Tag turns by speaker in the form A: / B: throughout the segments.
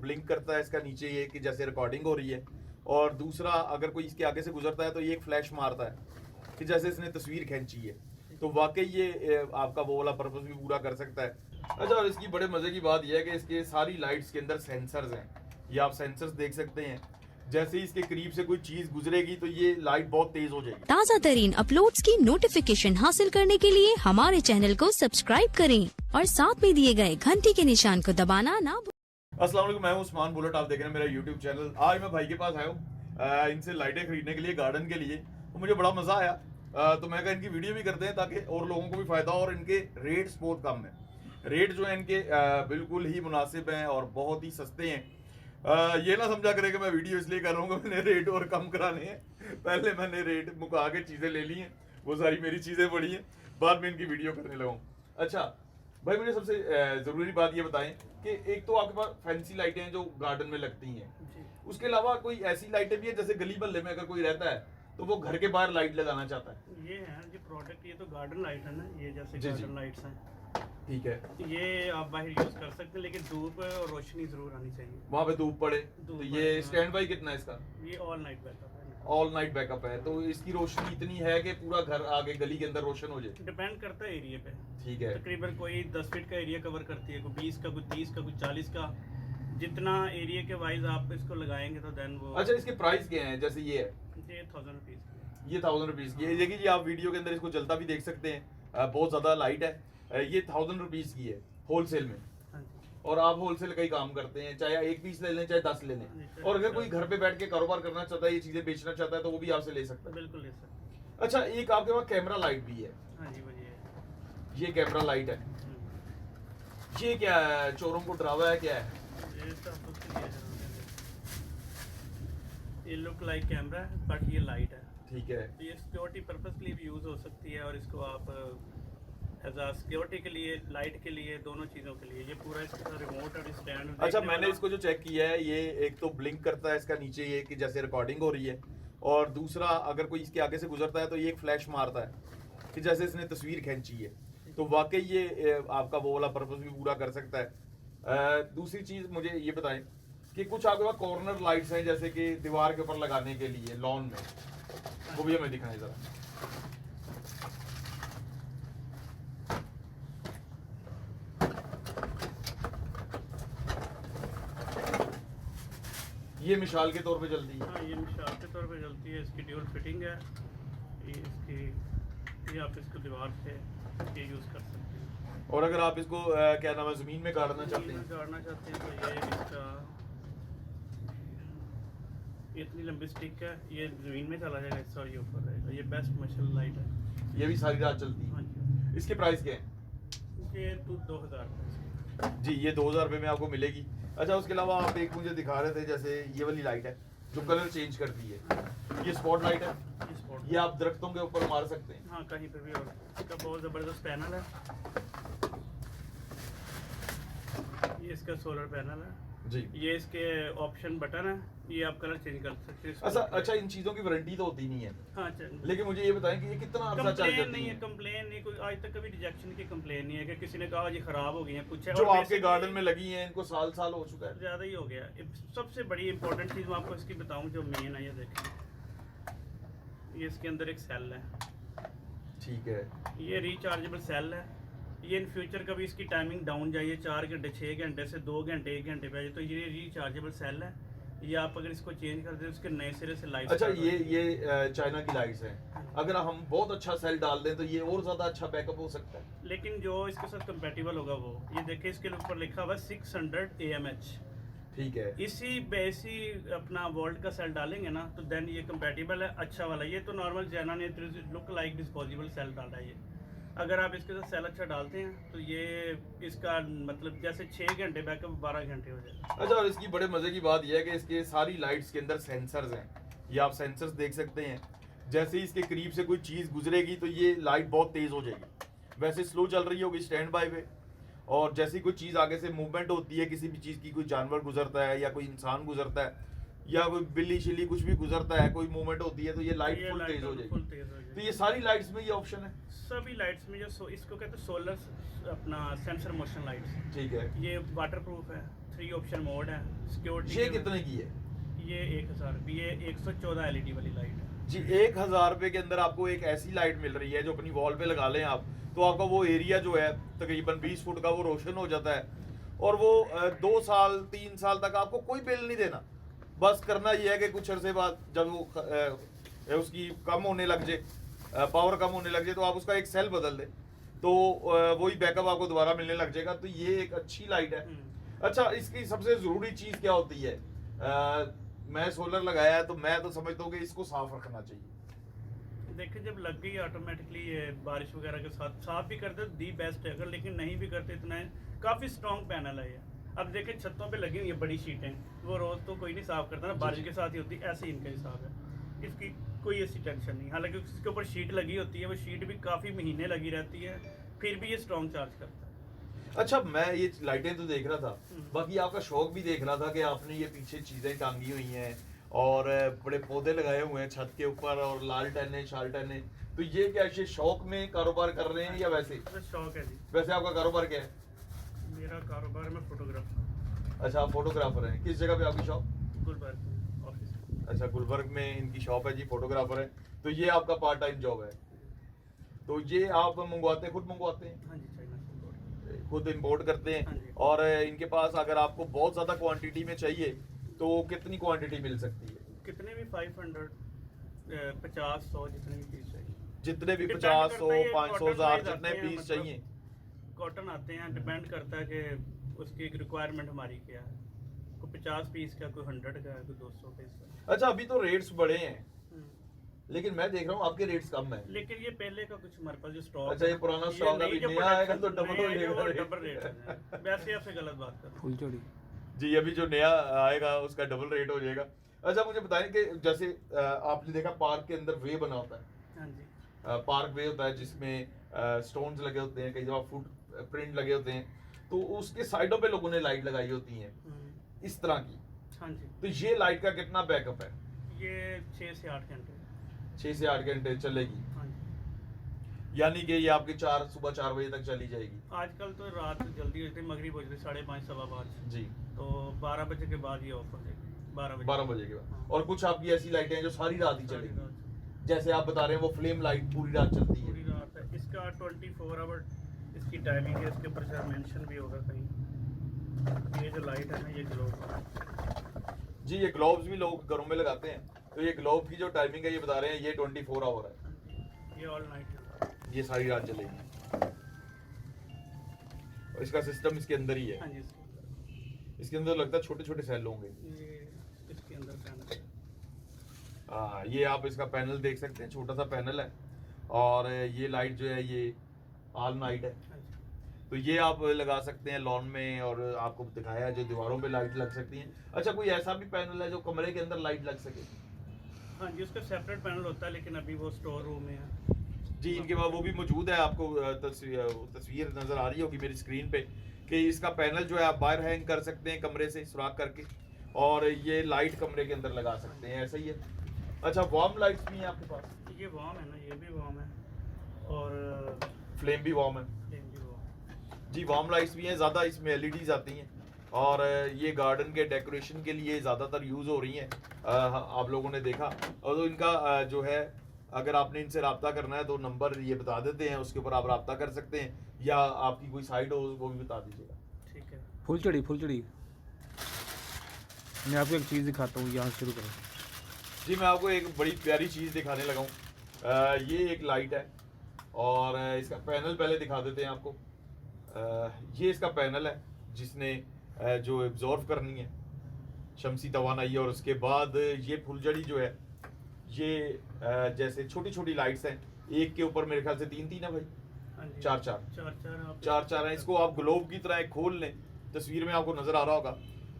A: Blink करता है इसका नीचे ये कि जैसे रिकॉर्डिंग हो रही है, और दूसरा अगर कोई इसके आगे से गुजरता है तो ये एक फ्लैश मारता है कि जैसे इसने तस्वीर खींची है। तो वाकई ये आपका वो वाला पर्पस भी पूरा कर सकता है। अच्छा, और इसकी बड़े मजे की बात यह है कि इसके सारी लाइट्स के अंदर सेंसर्स हैं। ये आप सेंसर्स देख सकते हैं, जैसे ही इसके करीब से कोई चीज गुजरेगी तो ये लाइट बहुत तेज हो जाएगी।
B: ताज़ा तरीन अपलोड्स की नोटिफिकेशन हासिल करने के लिए हमारे चैनल को सब्सक्राइब करें और साथ में दिए गए घंटी के निशान को दबाना ना भूलें।
A: अस्सलाम वालेकुम, मैं हूं उस्मान बुलेट, आप देख रहे हैं मेरा यूट्यूब चैनल। आज मैं भाई के पास आया हूँ इनसे लाइटें खरीदने के लिए, गार्डन के लिए। तो मुझे बड़ा मजा आया, तो मैं कहा इनकी वीडियो भी करते हैं ताकि और लोगों को भी फायदा हो। और इनके रेट्स बहुत कम है, रेट जो है इनके बिल्कुल ही मुनासिब हैं और बहुत ही सस्ते हैं। ये ना समझा करे कि मैं वीडियो इसलिए कर रहा हूँ कि मैंने रेट और कम कराने हैं। पहले मैंने रेट मुका के चीज़ें ले ली हैं, वो सारी मेरी चीज़ें पड़ी हैं, बाद में इनकी वीडियो करने लगा हूँ। अच्छा भाई, मुझे सबसे ज़रूरी बात ये बताएं कि एक तो आपके पास फैंसी लाइटें हैं जो गार्डन में लगती हैं, उसके अलावा कोई ऐसी लाइटें भी है जैसे गली मोहल्ले में अगर कोई रहता है तो वो घर के बाहर लाइट लगाना चाहता है?
C: ये है जी प्रोडक्ट, ये तो गार्डन लाइट है ना, ये जैसे
A: जी,
C: गार्डन
A: जी।
C: लाइट्स हैं,
A: ठीक है,
C: ये आप बाहर यूज कर सकते हैं, लेकिन धूप और रोशनी जरूर आनी चाहिए।
A: वहाँ पे धूप पड़े तो
C: धूप
A: ये
C: पड़े,
A: स्टैंड बाई कितना है इसका?
C: ये ऑल नाइट बैकअप है,
A: ऑल नाइट बैकअप है, तो इसकी रोशनी इतनी है कि पूरा घर आगे गली के अंदर रोशन हो जाए?
C: डिपेंड करता है एरिया पे।
A: ठीक है,
C: तकरीबन कोई 10 फीट का एरिया कवर करती है, कोई 20 का, कोई 30 का, कोई 40 का। जितना एरिया के वाइज आप इसको लगाएंगे तो देन वो।
A: अच्छा, इसके प्राइस क्या है? जैसे ये है,
C: ये 1000 रुपीज की।
A: ये 1000 रुपीज की है। देखिए जी, आप वीडियो के अंदर इसको जलता भी देख सकते हैं, बहुत ज्यादा लाइट है। ये 1000 रुपीज की है होलसेल में,
C: हाँ जी,
A: और आप होलसेल का ही काम करते हैं, चाहे एक पीस ले लें चाहे 10 ले लें। और अगर कोई घर पे बैठ के कारोबार करना चाहता है, ये चीजें बेचना चाहता है, तो वो भी आपसे ले सकता है?
C: बिल्कुल ले सकते हैं।
A: अच्छा, एक आपके पास कैमरा लाइट भी है,
C: हाँ जी, वही है।
A: ये कैमरा लाइट है, ये क्या है? चोरों को डरावा है क्या है?
C: ये सब उसके लिए है। ये लुक लाइक कैमरा है बट ये लाइट है।
A: ठीक है,
C: तो ये सिक्योरिटी पर्पस के लिए भी यूज़ हो सकती है, और इसको आप एज आ सिक्योरिटी के लिए, लाइट के लिए, दोनों चीज़ों के लिए। ये पूरा इसका रिमोट और स्टैंड।
A: अच्छा, मैंने इसको जो चेक किया है, ये एक तो ब्लिंक करता है इसका नीचे ये कि जैसे रिकॉर्डिंग हो रही है, और दूसरा अगर कोई इसके आगे से गुजरता है तो ये एक फ्लैश मारता है कि जैसे इसने तस्वीर खींची है। तो वाकई ये आपका वो वाला पर्पस भी पूरा कर सकता है। दूसरी चीज मुझे ये बताएं कि कुछ आपके पास कॉर्नर लाइट्स हैं जैसे कि दीवार के ऊपर लगाने के लिए लॉन में, वो भी हमें दिखाएं जरा। ये मिसाल के तौर पे जल्दी है।
C: हाँ, ये मिसाल के तौर पे चलती है। इसकी ड्यूल फिटिंग है। ये इसकी, ये आप इसको दीवार पे ये यूज़ कर सकते हैं।
A: और अगर आप इसको क्या नाम है, जमीन में गाड़ना चाहते
C: जमीन में
A: हैं?
C: गाड़ना चाहते हैं तो ये इसका इतनी लंबी स्टिक है, ये जमीन में चला जाएगा, इसका ये ऊपर रहेगा। ये बेस्ट मशल लाइट है।
A: ये भी सारी रात चलती
C: हाँ
A: है।
C: जी,
A: इसके प्राइस क्या है?
C: ये तो 2000 रुपये।
A: जी, ये 2000 रुपये में आपको मिलेगी। अच्छा, उसके अलावा आप एक मुझे दिखा रहे थे जैसे ये वाली लाइट है जो कलर चेंज करती है, ये स्पॉट लाइट है,
C: ये स्पॉट,
A: ये आप दरख्तों के ऊपर मार सकते हैं।
C: हाँ कहीं पे भी। और इसका बहुत ज़बरदस्त पैनल है, ये इसका सोलर पैनल है
A: जी।
C: ये इसके ऑप्शन बटन है, ये आप कलर चेंज कर सकते हैं।
A: अच्छा, इन चीजों की वारंटी तो होती नहीं है,
C: हाँ,
A: लेकिन मुझे ये बताएं कि ये कितना अर्सा चल
C: कंप्लेन
A: जाती
C: नहीं है,
A: है?
C: कंप्लेन नहीं, कोई आज तक कभी रिजेक्शन की कंप्लेन नहीं है कि किसी ने कहा जी खराब हो गई है कुछ है।
A: जो
C: और
A: आपके
C: basically
A: गार्डन में लगी हैं इनको साल साल हो चुका है।
C: ज़्यादा ही हो गया। सबसे बड़ी इंपॉर्टेंट चीज़ मैं आपको इसकी बताऊं, जो मेन है, ये देखें, ये इसके अंदर एक सेल है।
A: ठीक है,
C: ये रिचार्जेबल सेल है। ये इन फ्यूचर कभी इसकी टाइमिंग डाउन जाइए, 4 घंटे 6 घंटे से 2 घंटे 1 घंटे पे आ जाए, तो ये रिचार्जेबल सेल है। ये आप अगर इसको चेंज कर दें उसके नए सिरे से लाइट।
A: अच्छा, ये चाइना की लाइट्स हैं, अगर हम बहुत अच्छा सेल डाल दें तो ये और ज्यादा अच्छा बैकअप हो सकता है।
C: लेकिन जो इसके साथ कंपेटिबल होगा वो, ये देखिए इसके ऊपर लिखा हुआ 600 AMH।
A: ठीक है,
C: इसी अपना वोल्ट का सेल डालेंगे ना तो देन ये कंपेटिबल है, अच्छा वाला। ये तो नॉर्मल चाइना ने लुक लाइक डिस्पोजेबल सेल डाला है। ये अगर आप इसके साथ सेल अच्छा डालते हैं तो ये इसका मतलब जैसे 6 घंटे बैकअप 12 घंटे हो जाएगा।
A: अच्छा, और इसकी बड़े मजे की बात यह है कि इसके सारी लाइट्स के अंदर सेंसर्स हैं, ये आप सेंसर्स देख सकते हैं, जैसे ही इसके करीब से कोई चीज गुजरेगी तो ये लाइट बहुत तेज हो जाएगी। वैसे स्लो चल रही होगी स्टैंड बाय पे, और जैसी कोई चीज आगे से मूवमेंट होती है, किसी भी चीज की, कोई जानवर गुजरता है या कोई इंसान गुजरता है या कोई बिल्ली शिल्ली कुछ भी गुजरता है, कोई मूवमेंट होती है, तो ये लाइट फुल तेज हो जाएगी। तो ये सारी लाइट्स में ये ऑप्शन है?
C: सभी लाइट्स में जो इसको कहते हैं सोलर अपना सेंसर मोशन लाइट्स।
A: ठीक है,
C: ये वाटर प्रूफ है, 3 ऑप्शन मोड है सिक्योरिटी।
A: ये कितने की है?
C: ये 1000 रुपये, ये 114 LED वाली लाइट है
A: जी 1000 रुपए के अंदर आपको एक ऐसी लाइट मिल रही है जो अपनी वॉल पे लगा लें आप, तो आपका वो एरिया जो है तकरीबन 20 फुट का वो रोशन हो जाता है। और वो 2 साल 3 साल तक आपको कोई बिल नहीं देना। बस करना ये है कि कुछ अरसे बाद जब वो उसकी कम होने लग जाए, पावर कम होने लग जाए, तो आप उसका एक सेल बदल दें, तो वही बैकअप आपको दोबारा मिलने लग जाएगा। तो ये एक अच्छी लाइट है। अच्छा, इसकी सबसे ज़रूरी चीज़ क्या होती है? मैं सोलर लगाया है तो मैं तो समझता हूँ कि इसको साफ रखना चाहिए।
C: देखिए जब लग गई ऑटोमेटिकली ये बारिश वगैरह के साथ साफ भी करते तो दी बेस्ट है, अगर लेकिन नहीं भी करते इतना है, काफ़ी स्ट्रॉन्ग पैनल है ये। अब देखिए छतों पे लगी हुई है बड़ी शीटें, वो रोज़ तो कोई नहीं साफ करता ना, बारिश के साथ ही होती, ऐसे ही इनका हिसाब है, इसकी कोई ऐसी टेंशन नहीं। हालांकि उसके ऊपर शीट लगी होती है, वो शीट भी काफ़ी महीने लगी रहती है, फिर भी ये स्ट्रॉन्ग चार्ज करता है।
A: अच्छा, मैं ये लाइटें तो देख रहा था, बाकी आपका शौक भी देख रहा था कि आपने ये पीछे चीजें टांगी हुई हैं और बड़े पौधे लगाए हुए हैं छत के ऊपर और लाल टैने शाल टैने, तो ये क्या ये शौक में कारोबार कर रहे हैं या वैसे?
C: शौक है जी।
A: वैसे आपका कारोबार क्या है?
C: मेरा कारोबार में फोटोग्राफर।
A: अच्छा, आप फोटोग्राफर हैं। किस जगह पे आपकी शॉप?
C: गुलबर्ग ऑफिस।
A: अच्छा, गुलबर्ग में इनकी शॉप है जी, फोटोग्राफर है। तो ये आपका पार्ट टाइम जॉब है, तो ये आप मंगवाते खुद मंगवाते हैं?
C: हाँ जी, चाइना से import।
A: खुद इंपोर्ट करते
C: हाँ
A: हैं?
C: जी।
A: और इनके पास अगर आपको बहुत ज्यादा क्वांटिटी में चाहिए तो कितनी क्वांटिटी मिल सकती है?
C: कितने भी 500 50 100 जितने भी पीस चाहिए,
A: जितने भी
C: Depend
A: 50
C: करता
A: 100
C: है ये
A: 500
C: cotton
A: 1000
C: size
A: जितने
C: आते हैं,
A: पीस
C: मतलब
A: चाहिए।
C: कॉटन आते हैं, डिपेंड करता है कि उसकी एक रिक्वायरमेंट हमारी क्या है, कोई 50 पीस का, कोई 100 का, कोई 200 पीस का।
A: अच्छा, अभी तो रेट्स बढ़े हैं, लेकिन मैं देख रहा हूँ आपके रेट्स कम है।
C: लेकिन ये पहले का कुछ हमारे पास जो स्टॉक,
A: अच्छा, ये पुराना स्टॉक अभी नया आएगा तो डबल हो जाएगा रेट।
C: डबल रेट हो जाएगा। वैसे आपसे गलत बात कर रहा हूँ।
D: फुल चौड़ी
A: जी, अभी जो नया आएगा उसका डबल रेट हो जाएगा। अच्छा, मुझे बताएं कि जैसे आपने देखा पार्क के अंदर वे बना होता है,
C: हाँ जी,
A: पार्क वे होता है जिसमें स्टोन्स लगे होते हैं, कई दफा फुट प्रिंट लगे होते हैं, तो उसके साइडों पे लोगों ने लाइट लगाई होती है इस तरह की।
C: हाँ जी।
A: तो ये लाइट का कितना बैकअप है?
C: ये 6 से 8 घंटे।
A: 6 से 8 घंटे चलेगी,
C: हाँ जी।
A: यानी कि ये आपकी सुबह 4 बजे तक चली जाएगी।
C: आजकल तो रात जल्दी हो जाती है, मगरिब हो जाती है 5:30 सवा 5,
A: जी,
C: तो 12 बजे के बाद ये ऑफ हो जाएगी।
A: 12 बजे के बाद।
C: हाँ।
A: और कुछ आपकी ऐसी लाइटें हैं जो सारी रात ही
C: सारी
A: चलेगी,
C: रात।
A: जैसे आप बता रहे हैं वो फ्लेम लाइट पूरी रात चलती है।
C: पूरी रात है। इसका 24 आवर इसकी टाइमिंग है, इसके ऊपर शायद मेंशन भी होगा कहीं। ये जो लाइट है ना, ये ग्लोब।
A: जी, ये ग्लोब्स भी लोग घरों में लगाते हैं, तो ये ग्लोब की जो टाइमिंग है ये बता रहे हैं ये 24 आवर है,
C: ये ऑल नाइट है।
A: ये सारी रात चलेगी। और इसका सिस्टम इसके अंदर ही है।
C: हाँ जी, इसके अंदर।
A: इसके अंदर लगता है छोटे छोटे सेल होंगे।
C: ये इसके अंदर पैनल है।
A: ये आप इसका पैनल देख सकते हैं, छोटा सा पैनल है। और ये लाइट जो है ये ऑल नाइट है,
C: हाँ जी।
A: तो ये आप लगा सकते हैं लॉन में, और आपको दिखाया है जो दीवारों पे लाइट लग सकती है। अच्छा, कोई ऐसा भी पैनल है जो कमरे के अंदर लाइट लग सके?
C: हाँ जी, उसका सेपरेट पैनल होता है, लेकिन अभी वो स्टोर रूम में है।
A: जी, इनके बाद वो भी मौजूद है। आपको तस्वीर नजर आ रही होगी मेरी स्क्रीन पे कि इसका पैनल जो है आप बाहर हैंग कर सकते हैं कमरे से सुराख करके, और ये लाइट कमरे के अंदर लगा सकते हैं, ऐसा ही है। अच्छा, वार्म लाइट्स भी हैं आपके पास?
C: ये वार्म है ना, ये भी वार्म है, और
A: फ्लेम भी वार्म है।
C: फ्लेम भी वार्म।
A: जी, वार्म लाइट्स भी हैं, ज़्यादा इसमें एलईडीज आती हैं, और ये गार्डन के डेकोरेशन के लिए ज़्यादातर यूज़ हो रही हैं। आप लोगों ने देखा, और तो इनका जो है अगर आपने इनसे रब्ता करना है तो नंबर ये बता देते हैं, उसके ऊपर आप रब्ता कर सकते हैं, या आपकी कोई साइट हो वो भी बता दीजिएगा।
C: ठीक है।
D: फुल चढ़ी मैं आपको एक चीज़ दिखाता हूँ, यहाँ से शुरू करें।
A: जी, मैं आपको एक बड़ी प्यारी चीज़ दिखाने लगा हूँ। ये एक लाइट है, और इसका पैनल पहले दिखा देते हैं आपको। ये इसका पैनल है जिसने जो एब्जॉर्व करनी है शमसी तवानाई, और उसके बाद ये फुलझड़ी जो है ये जैसे छोटी छोटी लाइट्स हैं, एक के ऊपर मेरे ख्याल से 3 है भाई,
C: हाँ जी।
A: 4
C: चार
A: हैं। इसको आप ग्लोब की तरह एक खोल लें, तस्वीर में आपको नजर आ रहा होगा,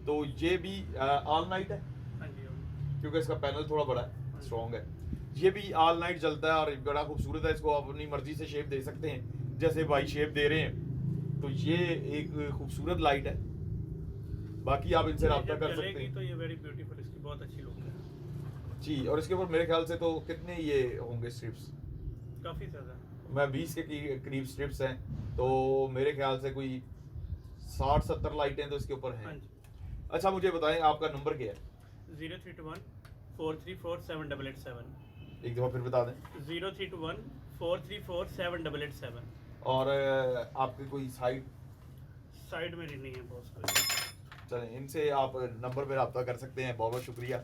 A: तो ये भी ऑल नाइट है,
C: हाँ जी, हाँ जी।
A: क्योंकि इसका पैनल थोड़ा बड़ा है, स्ट्रॉन्ग है। ये भी ऑल नाइट चलता है और बड़ा खूबसूरत है। इसको आप अपनी मर्जी से शेप दे सकते हैं, जैसे भाई शेप दे रहे हैं। तो ये एक खूबसूरत लाइट है, बाकी आप इनसे रब्ता कर सकते हैं।
C: तो ये वेरी ब्यूटीफुल, इसकी बहुत अच्छी लुक है
A: जी, और इसके ऊपर मेरे ख्याल से तो कितने ये होंगे स्ट्रिप्स?
C: काफ़ी ज़्यादा।
A: मैं 20 के करीब स्ट्रिप्स हैं, तो मेरे ख्याल से कोई 60-70 लाइटें तो इसके ऊपर
C: हाँ
A: हैं।
C: जी।
A: अच्छा मुझे बताएं आपका नंबर क्या है?
C: 0321 434 7887
A: एक दफ़ा फिर बता दें।
C: 0321 434 7887।
A: और आपकी कोई साइट?
C: साइड मेरी नहीं है बॉस कोई।
A: चलें, इनसे आप नंबर पे रब्ता कर सकते हैं। बहुत बहुत शुक्रिया।